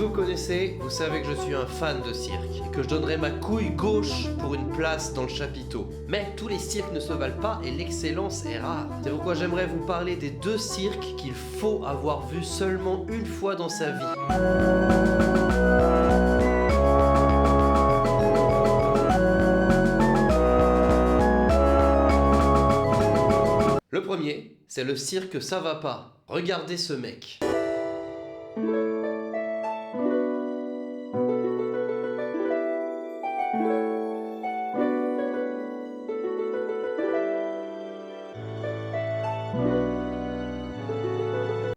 vous me connaissez, vous savez que je suis un fan de cirque et que je donnerai ma couille gauche pour une place dans le chapiteau. Mais tous les cirques ne se valent pas et l'excellence est rare. C'est pourquoi j'aimerais vous parler des 2 cirques qu'il faut avoir vus seulement une fois dans sa vie. Le premier, c'est le cirque Ça va pas. Regardez ce mec.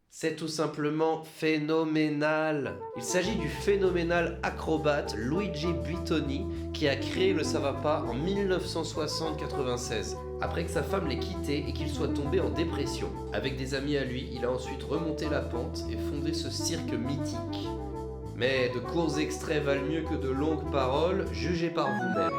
C'est tout simplement phénoménal. Il s'agit du phénoménal acrobate Luigi Buitoni qui a créé le Ça va pas en 1960-96, après que sa femme l'ait quitté et qu'il soit tombé en dépression. Avec des amis à lui, il a ensuite remonté la pente et fondé ce cirque mythique. Mais de courts extraits valent mieux que de longues paroles, jugez par vous-même.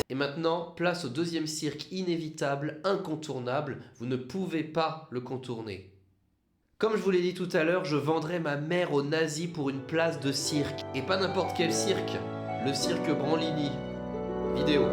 Et maintenant, place au 2e cirque inévitable, incontournable, vous ne pouvez pas le contourner. Comme je vous l'ai dit tout à l'heure, je vendrais ma mère aux nazis pour une place de cirque. Et pas n'importe quel cirque, le cirque Branlini. Vidéo.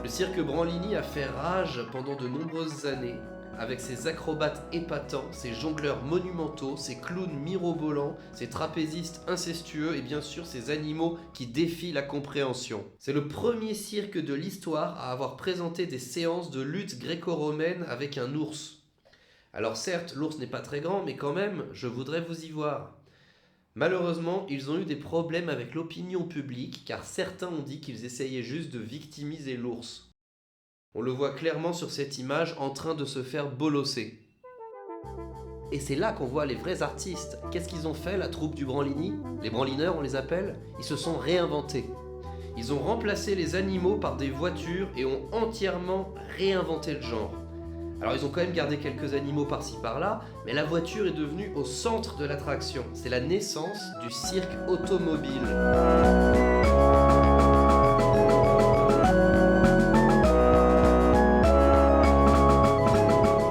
Le cirque Branlini a fait rage pendant de nombreuses années, avec ses acrobates épatants, ses jongleurs monumentaux, ses clowns mirobolants, ses trapézistes incestueux et bien sûr ses animaux qui défient la compréhension. C'est le premier cirque de l'histoire à avoir présenté des séances de lutte gréco-romaine avec un ours. Alors certes, l'ours n'est pas très grand, mais quand même, je voudrais vous y voir. Malheureusement, ils ont eu des problèmes avec l'opinion publique car certains ont dit qu'ils essayaient juste de victimiser l'ours. On le voit clairement sur cette image en train de se faire bolosser. Et c'est là qu'on voit les vrais artistes. Qu'est-ce qu'ils ont fait, la troupe du Branlini? Les Branlineurs, on les appelle? Ils se sont réinventés. Ils ont remplacé les animaux par des voitures et ont entièrement réinventé le genre. Alors ils ont quand même gardé quelques animaux par-ci par-là, mais la voiture est devenue au centre de l'attraction. C'est la naissance du cirque automobile.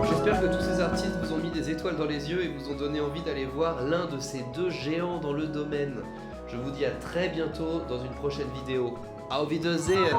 J'espère que tous ces artistes vous ont mis des étoiles dans les yeux et vous ont donné envie d'aller voir l'un de ces 2 géants dans le domaine. Je vous dis à très bientôt dans une prochaine vidéo. Auf Wiedersehen!